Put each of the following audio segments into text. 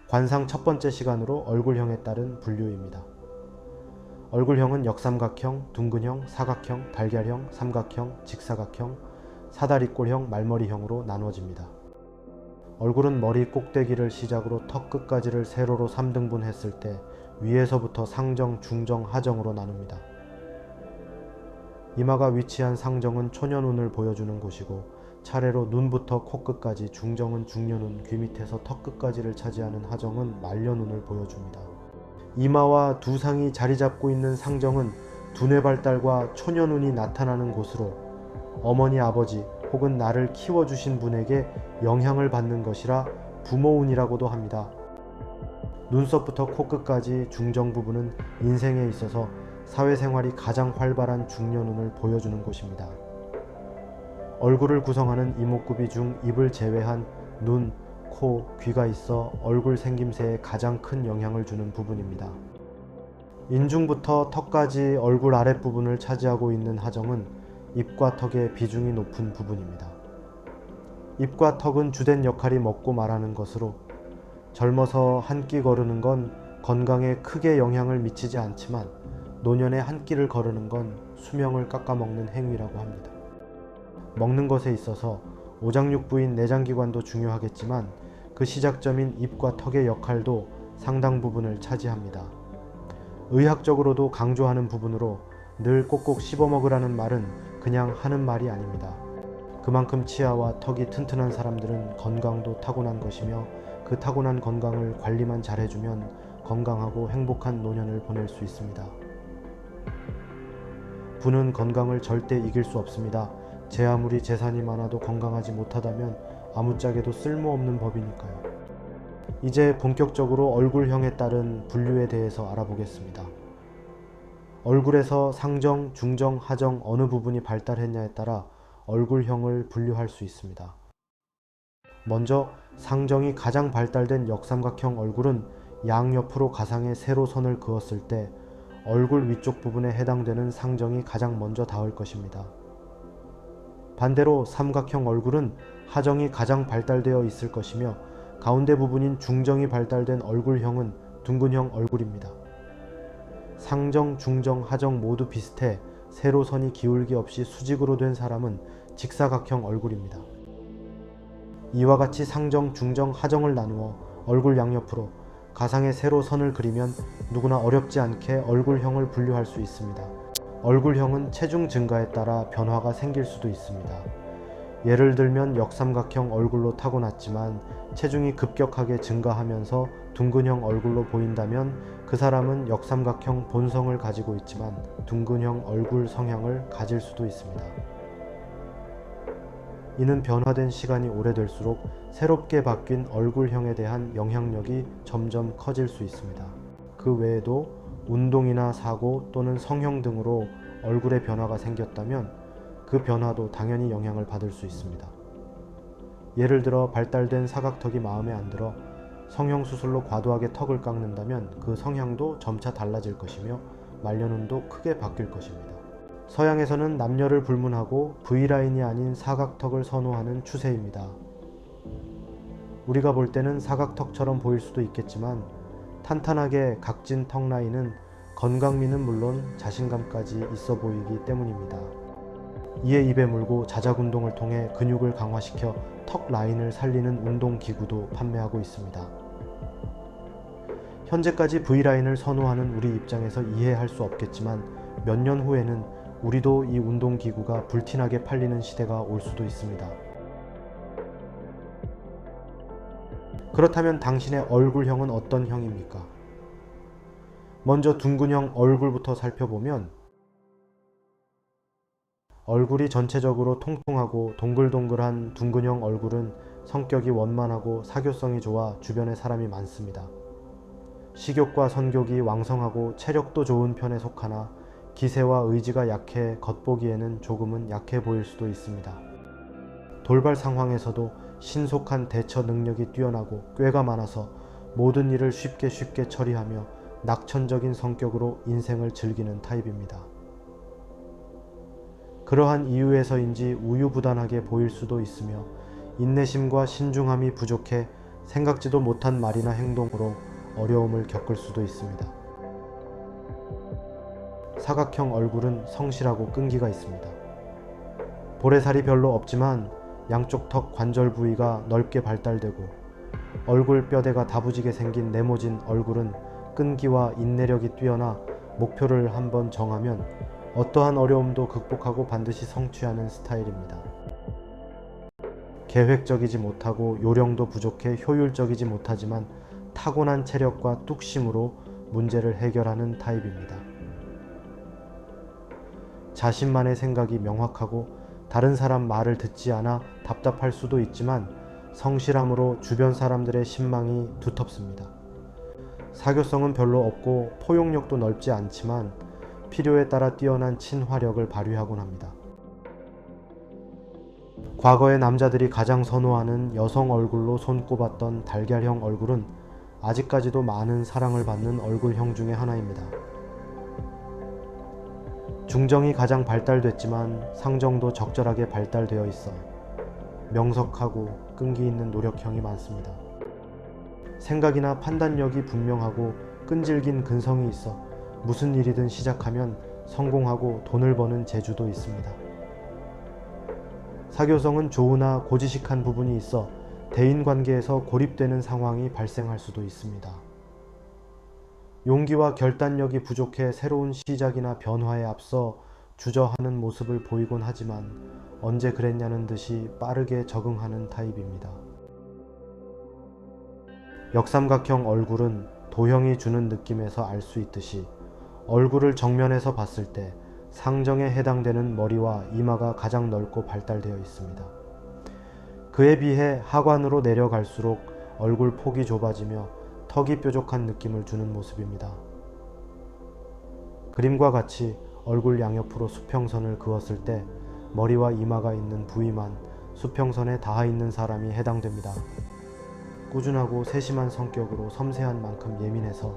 관상 첫 번째 시간으로 얼굴형에 따른 분류입니다. 얼굴형은 역삼각형, 둥근형, 사각형, 달걀형, 삼각형, 직사각형, 사다리꼴형, 말머리형으로 나눠집니다. 얼굴은 머리 꼭대기를 시작으로 턱 끝까지를 세로로 3등분 했을 때 위에서부터 상정, 중정, 하정으로 나눕니다. 이마가 위치한 상정은 초년운을 보여주는 곳이고 차례로 눈부터 코끝까지 중정은 중년운, 귀 밑에서 턱 끝까지를 차지하는 하정은 말년운을 보여줍니다. 이마와 두 상이 자리 잡고 있는 상정은 두뇌 발달과 초년운이 나타나는 곳으로 어머니, 아버지 혹은 나를 키워주신 분에게 영향을 받는 것이라 부모운이라고도 합니다. 눈썹부터 코끝까지 중정 부분은 인생에 있어서 사회생활이 가장 활발한 중년운을 보여주는 곳입니다. 얼굴을 구성하는 이목구비 중 입을 제외한 눈, 코, 귀가 있어 얼굴 생김새에 가장 큰 영향을 주는 부분입니다. 인중부터 턱까지 얼굴 아랫부분을 차지하고 있는 하정은 입과 턱의 비중이 높은 부분입니다. 입과 턱은 주된 역할이 먹고 말하는 것으로 젊어서 한 끼 거르는 건 건강에 크게 영향을 미치지 않지만 노년에 한 끼를 거르는 건 수명을 깎아먹는 행위라고 합니다. 먹는 것에 있어서 오장육 부인 내장기관도 중요하겠지만 그 시작점인 입과 턱의 역할도 상당 부분을 차지합니다. 의학적으로도 강조하는 부분으로 늘 꼭꼭 씹어먹으라는 말은 그냥 하는 말이 아닙니다. 그만큼 치아와 턱이 튼튼한 사람들은 건강도 타고난 것이며 그 타고난 건강을 관리만 잘해주면 건강하고 행복한 노년을 보낼 수 있습니다. 부는 건강을 절대 이길 수 없습니다. 제 아무리 재산이 많아도 건강하지 못하다면 아무짝에도 쓸모없는 법이니까요. 이제 본격적으로 얼굴형에 따른 분류에 대해서 알아보겠습니다. 얼굴에서 상정, 중정, 하정 어느 부분이 발달했냐에 따라 얼굴형을 분류할 수 있습니다. 먼저 상정이 가장 발달된 역삼각형 얼굴은 양옆으로 가상의 세로선을 그었을 때 얼굴 위쪽 부분에 해당되는 상정이 가장 먼저 닿을 것입니다. 반대로 삼각형 얼굴은 하정이 가장 발달되어 있을 것이며 가운데 부분인 중정이 발달된 얼굴형은 둥근형 얼굴입니다. 상정, 중정, 하정 모두 비슷해 세로선이 기울기 없이 수직으로 된 사람은 직사각형 얼굴입니다. 이와 같이 상정, 중정, 하정을 나누어 얼굴 양옆으로 가상의 세로선을 그리면 누구나 어렵지 않게 얼굴형을 분류할 수 있습니다. 얼굴형은 체중 증가에 따라 변화가 생길 수도 있습니다. 예를 들면 역삼각형 얼굴로 타고났지만 체중이 급격하게 증가하면서 둥근형 얼굴로 보인다면 그 사람은 역삼각형 본성을 가지고 있지만 둥근형 얼굴 성향을 가질 수도 있습니다. 이는 변화된 시간이 오래될수록 새롭게 바뀐 얼굴형에 대한 영향력이 점점 커질 수 있습니다. 그 외에도 운동이나 사고 또는 성형 등으로 얼굴에 변화가 생겼다면 그 변화도 당연히 영향을 받을 수 있습니다. 예를 들어 발달된 사각턱이 마음에 안 들어 성형수술로 과도하게 턱을 깎는다면 그 성향도 점차 달라질 것이며 말년운도 크게 바뀔 것입니다. 서양에서는 남녀를 불문하고 V라인이 아닌 사각턱을 선호하는 추세입니다. 우리가 볼 때는 사각턱처럼 보일 수도 있겠지만 탄탄하게 각진 턱 라인은 건강미는 물론 자신감까지 있어 보이기 때문입니다. 이에 입에 물고 자작 운동을 통해 근육을 강화시켜 턱 라인을 살리는 운동기구도 판매하고 있습니다. 현재까지 V라인을 선호하는 우리 입장에서 이해할 수 없겠지만 몇 년 후에는 우리도 이 운동기구가 불티나게 팔리는 시대가 올 수도 있습니다. 그렇다면 당신의 얼굴형은 어떤 형입니까? 먼저 둥근형 얼굴부터 살펴보면 얼굴이 전체적으로 통통하고 동글동글한 둥근형 얼굴은 성격이 원만하고 사교성이 좋아 주변에 사람이 많습니다. 식욕과 선욕이 왕성하고 체력도 좋은 편에 속하나 기세와 의지가 약해 겉보기에는 조금은 약해 보일 수도 있습니다. 돌발 상황에서도 신속한 대처 능력이 뛰어나고 꾀가 많아서 모든 일을 쉽게 처리하며 낙천적인 성격으로 인생을 즐기는 타입입니다. 그러한 이유에서인지 우유부단하게 보일 수도 있으며 인내심과 신중함이 부족해 생각지도 못한 말이나 행동으로 어려움을 겪을 수도 있습니다. 사각형 얼굴은 성실하고 끈기가 있습니다. 볼에살이 별로 없지만 양쪽 턱 관절 부위가 넓게 발달되고 얼굴 뼈대가 다부지게 생긴 네모진 얼굴은 끈기와 인내력이 뛰어나 목표를 한번 정하면 어떠한 어려움도 극복하고 반드시 성취하는 스타일입니다. 계획적이지 못하고 요령도 부족해 효율적이지 못하지만 타고난 체력과 뚝심으로 문제를 해결하는 타입입니다. 자신만의 생각이 명확하고 다른 사람 말을 듣지 않아 답답할 수도 있지만 성실함으로 주변 사람들의 신망이 두텁습니다. 사교성은 별로 없고 포용력도 넓지 않지만 필요에 따라 뛰어난 친화력을 발휘하곤 합니다. 과거의 남자들이 가장 선호하는 여성 얼굴로 손꼽았던 달걀형 얼굴은 아직까지도 많은 사랑을 받는 얼굴형 중에 하나입니다. 중정이 가장 발달됐지만 상정도 적절하게 발달되어 있어 명석하고 끈기 있는 노력형이 많습니다. 생각이나 판단력이 분명하고 끈질긴 근성이 있어 무슨 일이든 시작하면 성공하고 돈을 버는 재주도 있습니다. 사교성은 조우나 고지식한 부분이 있어 대인관계에서 고립되는 상황이 발생할 수도 있습니다. 용기와 결단력이 부족해 새로운 시작이나 변화에 앞서 주저하는 모습을 보이곤 하지만 언제 그랬냐는 듯이 빠르게 적응하는 타입입니다. 역삼각형 얼굴은 도형이 주는 느낌에서 알 수 있듯이 얼굴을 정면에서 봤을 때 상정에 해당되는 머리와 이마가 가장 넓고 발달되어 있습니다. 그에 비해 하관으로 내려갈수록 얼굴 폭이 좁아지며 턱이 뾰족한 느낌을 주는 모습입니다. 그림과 같이 얼굴 양옆으로 수평선을 그었을 때 머리와 이마가 있는 부위만 수평선에 닿아 있는 사람이 해당됩니다. 꾸준하고 세심한 성격으로 섬세한 만큼 예민해서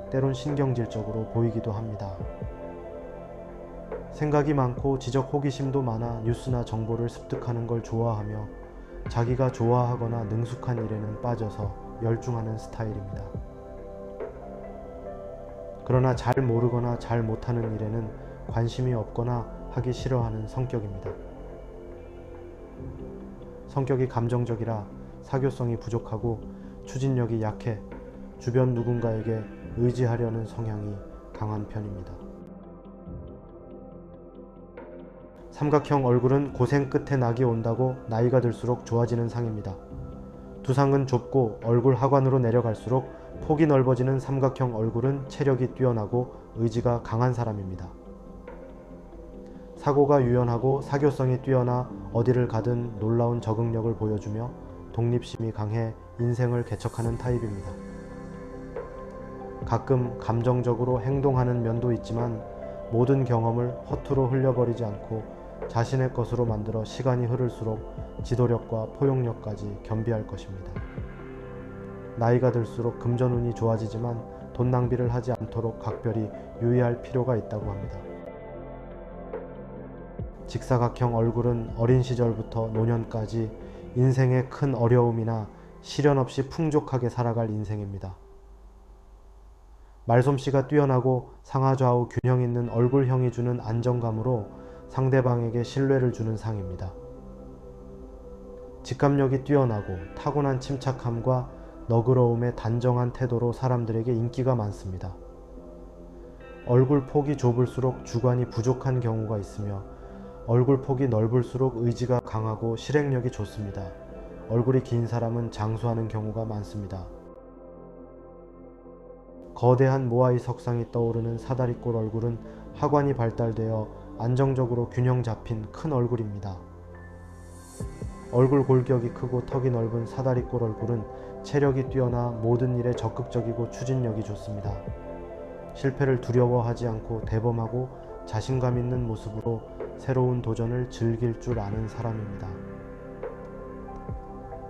때론 신경질적으로 보이기도 합니다. 생각이 많고 지적 호기심도 많아 뉴스나 정보를 습득하는 걸 좋아하며 자기가 좋아하거나 능숙한 일에는 빠져서 열중하는 스타일입니다. 그러나 잘 모르거나 잘 못하는 일에는 관심이 없거나 하기 싫어하는 성격입니다. 성격이 감정적이라 사교성이 부족하고 추진력이 약해 주변 누군가에게 의지하려는 성향이 강한 편입니다. 삼각형 얼굴은 고생 끝에 낙이 온다고 나이가 들수록 좋아지는 상입니다. 두상은 좁고 얼굴 하관으로 내려갈수록 폭이 넓어지는 삼각형 얼굴은 체력이 뛰어나고 의지가 강한 사람입니다. 사고가 유연하고 사교성이 뛰어나 어디를 가든 놀라운 적응력을 보여주며 독립심이 강해 인생을 개척하는 타입입니다. 가끔 감정적으로 행동하는 면도 있지만 모든 경험을 허투루 흘려버리지 않고 자신의 것으로 만들어 시간이 흐를수록 지도력과 포용력까지 겸비할 것입니다. 나이가 들수록 금전운이 좋아지지만 돈 낭비를 하지 않도록 각별히 유의할 필요가 있다고 합니다. 직사각형 얼굴은 어린 시절부터 노년까지 인생의 큰 어려움이나 시련 없이 풍족하게 살아갈 인생입니다. 말솜씨가 뛰어나고 상하좌우 균형 있는 얼굴형이 주는 안정감으로 상대방에게 신뢰를 주는 상입니다. 직감력이 뛰어나고 타고난 침착함과 너그러움의 단정한 태도로 사람들에게 인기가 많습니다. 얼굴 폭이 좁을수록 주관이 부족한 경우가 있으며 얼굴 폭이 넓을수록 의지가 강하고 실행력이 좋습니다. 얼굴이 긴 사람은 장수하는 경우가 많습니다. 거대한 모아이 석상이 떠오르는 사다리꼴 얼굴은 하관이 발달되어 안정적으로 균형 잡힌 큰 얼굴입니다. 얼굴 골격이 크고 턱이 넓은 사다리꼴 얼굴은 체력이 뛰어나 모든 일에 적극적이고 추진력이 좋습니다. 실패를 두려워하지 않고 대범하고 자신감 있는 모습으로 새로운 도전을 즐길 줄 아는 사람입니다.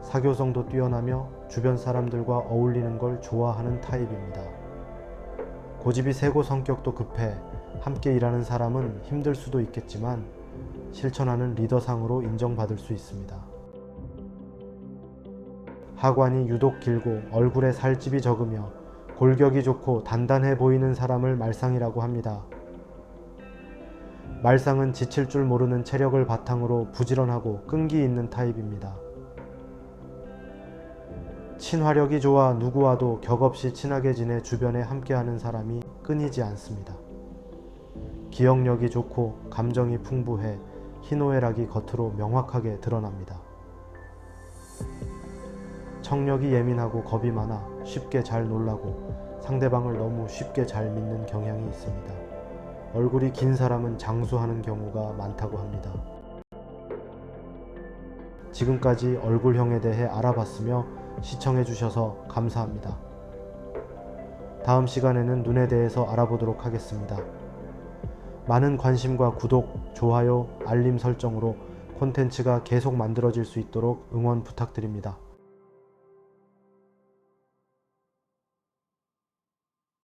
사교성도 뛰어나며 주변 사람들과 어울리는 걸 좋아하는 타입입니다. 고집이 세고 성격도 급해 함께 일하는 사람은 힘들 수도 있겠지만 실천하는 리더상으로 인정받을 수 있습니다. 하관이 유독 길고 얼굴에 살집이 적으며 골격이 좋고 단단해 보이는 사람을 말상이라고 합니다. 말상은 지칠 줄 모르는 체력을 바탕으로 부지런하고 끈기 있는 타입입니다. 친화력이 좋아 누구와도 격없이 친하게 지내 주변에 함께하는 사람이 끊이지 않습니다. 기억력이 좋고 감정이 풍부해 희노애락이 겉으로 명확하게 드러납니다. 청력이 예민하고 겁이 많아 쉽게 잘 놀라고 상대방을 너무 쉽게 잘 믿는 경향이 있습니다. 얼굴이 긴 사람은 장수하는 경우가 많다고 합니다. 지금까지 얼굴형에 대해 알아봤으며 시청해주셔서 감사합니다. 다음 시간에는 눈에 대해서 알아보도록 하겠습니다. 많은 관심과 구독, 좋아요, 알림 설정으로 콘텐츠가 계속 만들어질 수 있도록 응원 부탁드립니다.